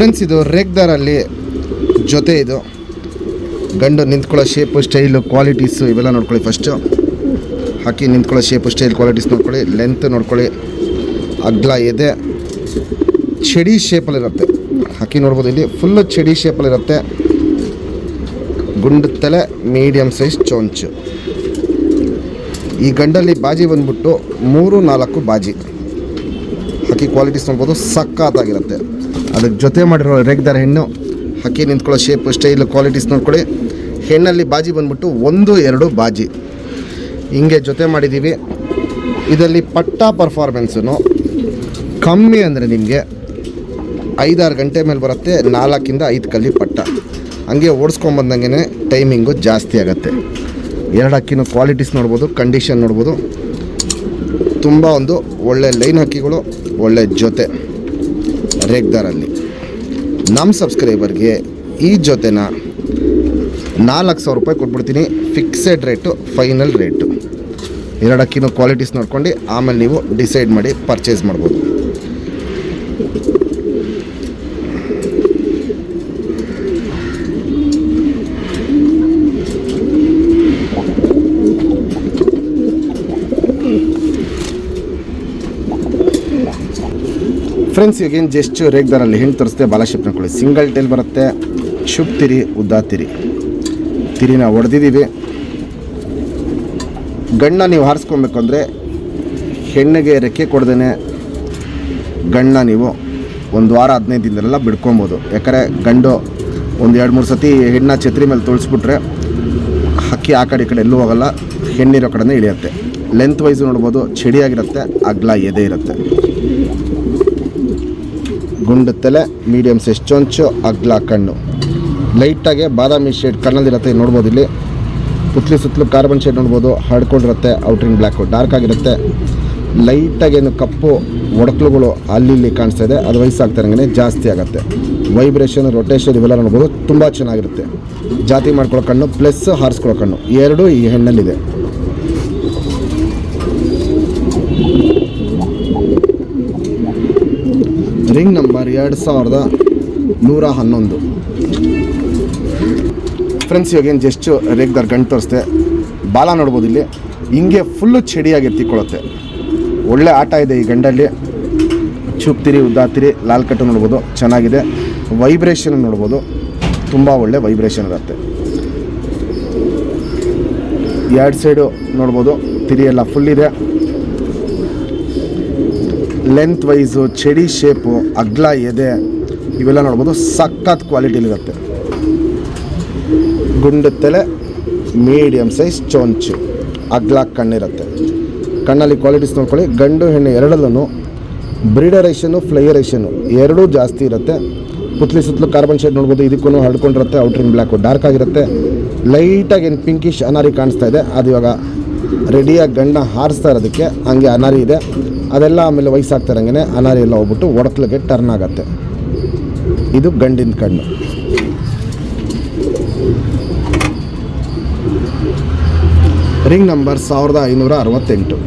Friends, ಇದು ರೇಗ್ದಾರಲ್ಲಿ ಜೊತೆ ಇದು ಗಂಡು ನಿಂತ್ಕೊಳ್ಳೋ ಶೇಪು, ಸ್ಟೈಲು, ಕ್ವಾಲಿಟೀಸು ಇವೆಲ್ಲ ನೋಡ್ಕೊಳ್ಳಿ. ಫಸ್ಟು ಹಾಕಿ ನಿಂತ್ಕೊಳ್ಳೋ ಶೇಪು, ಸ್ಟೈಲ್, ಕ್ವಾಲಿಟೀಸ್ ನೋಡ್ಕೊಳ್ಳಿ. ಲೆಂತ್ ನೋಡ್ಕೊಳ್ಳಿ. ಅಗ್ಲ ಎದೆ ಚಡಿ ಶೇಪಲ್ಲಿರುತ್ತೆ. ಹಾಕಿ ನೋಡ್ಬೋದು, ಇಲ್ಲಿ ಫುಲ್ಲು ಚಡಿ ಶೇಪಲ್ಲಿರುತ್ತೆ. ಗುಂಡು ತಲೆ, ಮೀಡಿಯಮ್ ಸೈಜ್ ಚೊಂಚು. ಈ ಗಂಡಲ್ಲಿ ಬಾಜಿ ಬಂದ್ಬಿಟ್ಟು 3-4 ಬಾಜಿ. ಹಾಕಿ ಕ್ವಾಲಿಟೀಸ್ ನೋಡ್ಬೋದು, ಸಖತ್ತಾಗಿರುತ್ತೆ. ಅದಕ್ಕೆ ಜೊತೆ ಮಾಡಿರೋ ರೇಗ್ದಾರ ಹೆಣ್ಣು. ಹಾಕಿ ನಿಂತ್ಕೊಳ್ಳೋ ಶೇಪು, ಸ್ಟೈಲು, ಕ್ವಾಲಿಟೀಸ್ ನೋಡ್ಕೊಳ್ಳಿ. ಹೆಣ್ಣಲ್ಲಿ ಬಾಜಿ ಬಂದ್ಬಿಟ್ಟು 1-2 ಬಾಜಿ ಹಿಂಗೆ ಜೊತೆ ಮಾಡಿದ್ದೀವಿ. ಇದರಲ್ಲಿ ಪಟ್ಟ ಪರ್ಫಾರ್ಮೆನ್ಸು ಕಮ್ಮಿ ಅಂದರೆ ನಿಮಗೆ 5-6 ಗಂಟೆ ಮೇಲೆ ಬರುತ್ತೆ. 4-5 ಕಲ್ಲಿ ಪಟ್ಟ. ಹಂಗೆ ಓಡಿಸ್ಕೊಂಬಂದಂಗೆ ಟೈಮಿಂಗು ಜಾಸ್ತಿ ಆಗುತ್ತೆ. 2 ಹಕ್ಕಿನೂ ಕ್ವಾಲಿಟೀಸ್ ನೋಡ್ಬೋದು, ಕಂಡೀಷನ್ ನೋಡ್ಬೋದು. ತುಂಬ ಒಂದು ಒಳ್ಳೆ ಲೈನ್ ಹಕ್ಕಿಗಳು, ಒಳ್ಳೆ ಜೊತೆ ರೇಗ್ದಾರಲ್ಲಿ. ನಮ್ಮ ಸಬ್ಸ್ಕ್ರೈಬರ್ಗೆ ಈ ಜೊತೆನ 4,000 ರೂಪಾಯಿ ಕೊಟ್ಬಿಡ್ತೀನಿ. Fixed rate, final rate. 2 ಹಕ್ಕಿನೂ ಕ್ವಾಲಿಟೀಸ್ ನೋಡ್ಕೊಂಡು ಆಮೇಲೆ ನೀವು ಡಿಸೈಡ್ ಮಾಡಿ ಪರ್ಚೇಸ್ ಮಾಡ್ಬೋದು. ಫ್ರೆಂಡ್ಸ್, ಈಗೇನು ಜಸ್ಟ್ ರೇಗ್ದಾರಲ್ಲಿ ಹೆಣ್ಣು ತರಿಸ್ತೆ ಬಾಲ ಶೇಪ್ ನೋಡ್ಕೊಳ್ಳಿ. ಸಿಂಗಲ್ ಟೈಲ್ ಬರುತ್ತೆ. ಶುಭ್ ತಿರಿ, ಉದ್ದ ತಿರಿ. ತಿರಿನ ಹೊಡೆದಿದ್ದೀವಿ. ಗಣ್ಣ ನೀವು ಹಾರಿಸ್ಕೊಬೇಕು ಅಂದರೆ ಹೆಣ್ಣಿಗೆ ರೆಕ್ಕೆ ಕೊಡ್ದೇ ಗಣ್ಣ ನೀವು 1 ವಾರ 15 ದಿನದಲ್ಲೆಲ್ಲ ಬಿಡ್ಕೊಬೋದು. ಯಾಕಂದರೆ ಗಂಡು 1-2-3 ಸತಿ ಹೆಣ್ಣ ಛತ್ರಿ ಮೇಲೆ ತುಳಿಸ್ಬಿಟ್ರೆ ಹಕ್ಕಿ ಆ ಕಡೆ ಈ ಕಡೆ ಎಲ್ಲೂ ಹೋಗಲ್ಲ, ಹೆಣ್ಣಿರೋ ಕಡೆನೇ ಇಳಿಯುತ್ತೆ. ಲೆಂತ್ ವೈಸು ನೋಡ್ಬೋದು, ಚಡಿಯಾಗಿರುತ್ತೆ. ಅಗ್ಲ ಎದೆ ಇರುತ್ತೆ. ಗುಂಡು ತಲೆ, ಮೀಡಿಯಮ್ ಸೈಜ್ ಚೊಂಚು, ಅಗ್ಲ ಕಣ್ಣು. ಲೈಟಾಗೆ ಬಾದಾಮಿ ಶೇಡ್ ಕಣ್ಣಲ್ಲಿರುತ್ತೆ, ನೋಡ್ಬೋದು. ಇಲ್ಲಿ ಪುತ್ಲಿ ಸುತ್ತಲೂ ಕಾರ್ಬನ್ ಶೇಡ್ ನೋಡ್ಬೋದು, ಹರ್ಡ್ಕೊಂಡಿರುತ್ತೆ. ಔಟ್ರಿಂಗ್ ಬ್ಲ್ಯಾಕು ಡಾರ್ಕ್ ಆಗಿರುತ್ತೆ. ಲೈಟಾಗೇನು ಕಪ್ಪು ಒಡಕ್ಲುಗಳು ಅಲ್ಲಿ ಕಾಣಿಸ್ತಾ ಇದೆ. ಅದು ವಯಸ್ಸಾಗ್ತಾರಂಗೆ ಜಾಸ್ತಿ ಆಗುತ್ತೆ. ವೈಬ್ರೇಷನ್, ರೊಟೇಷನ್ ಇವೆಲ್ಲ ನೋಡ್ಬೋದು, ತುಂಬ ಚೆನ್ನಾಗಿರುತ್ತೆ. ಜಾತಿ ಮಾಡ್ಕೊಳ್ಳೋ ಕಣ್ಣು ಪ್ಲಸ್ ಹಾರಿಸ್ಕೊಳ್ಳೋ ಕಣ್ಣು ಎರಡೂ ಈ ಹೆಣ್ಣಲ್ಲಿದೆ. Ring number 2111. ಫ್ರೆಂಡ್ಸ್, ಇವಾಗೇನು ಜಸ್ಟ್ ರೇಗ್ದಾರ್ ಗಂಟು ತೋರಿಸ್ತೆ. ಬಾಲ ನೋಡ್ಬೋದು, ಇಲ್ಲಿ ಹಿಂಗೆ ಫುಲ್ಲು ಚಡಿಯಾಗಿ ಎತ್ತಿಕೊಳ್ಳುತ್ತೆ. ಒಳ್ಳೆ ಆಟ ಇದೆ ಈ ಗಂಡಲ್ಲಿ. ಚೂಪ್ತಿರಿ, ಉದ್ದಾತಿರಿ, ಲಾಲ್ ಕಟ್ಟು ನೋಡ್ಬೋದು, ಚೆನ್ನಾಗಿದೆ. ವೈಬ್ರೇಷನ್ ನೋಡ್ಬೋದು, ತುಂಬ ಒಳ್ಳೆ ವೈಬ್ರೇಷನ್ ಇರುತ್ತೆ. 2 ಸೈಡು ನೋಡ್ಬೋದು, ತಿರಿ ಎಲ್ಲ ಫುಲ್ ಇದೆ. ಲೆಂತ್ ವೈಸು, ಚಡಿ ಶೇಪು, ಅಗ್ಲ ಎದೆ ಇವೆಲ್ಲ ನೋಡ್ಬೋದು, ಸಖತ್ ಕ್ವಾಲಿಟಿಲಿರುತ್ತೆ. ಗುಂಡು ತಲೆ, ಮೀಡಿಯಮ್ ಸೈಜ್ ಚೊಂಚು, ಅಗ್ಲ ಕಣ್ಣಿರುತ್ತೆ. ಕಣ್ಣಲ್ಲಿ ಕ್ವಾಲಿಟೀಸ್ ನೋಡ್ಕೊಳ್ಳಿ. ಗಂಡು ಹೆಣ್ಣು ಎರಡಲ್ಲೂ ಬ್ರೀಡರೇಷನ್ನು, ಫ್ಲೈಯರೇಷನ್ನು ಎರಡೂ ಜಾಸ್ತಿ ಇರುತ್ತೆ. ಪುತ್ಲಿ ಸುತ್ತಲೂ ಕಾರ್ಬನ್ ಶೇಡ್ ನೋಡ್ಬೋದು, ಇದಕ್ಕೂ ಹರ್ಡ್ಕೊಂಡಿರುತ್ತೆ. ಔಟ್ರಿಂಗ್ ಬ್ಲ್ಯಾಕು ಡಾರ್ಕ್ ಆಗಿರುತ್ತೆ. ಲೈಟಾಗಿ ಏನು ಪಿಂಕಿಶ್ ಅನಾರಿ ಕಾಣಿಸ್ತಾ ಇದೆ. ಅದು ಇವಾಗ ರೆಡಿಯಾಗಿ ಗಂಡ ಹಾರಿಸ್ತಾ ಇರೋದಕ್ಕೆ ಹಂಗೆ ಅನಾರಿ ಇದೆ. ಅದೆಲ್ಲ ಆಮೇಲೆ ವಯಸ್ಸಾಗ್ತಾರಂಗೆ ಅನಾರಿ ಎಲ್ಲ ಹೋಗ್ಬಿಟ್ಟು ಒಡಕ್ಲಿಗೆ ಟರ್ನ್ ಆಗುತ್ತೆ. ಇದು ಗಂಡಿನ ಕಣ್ಣು. Ring number 1568.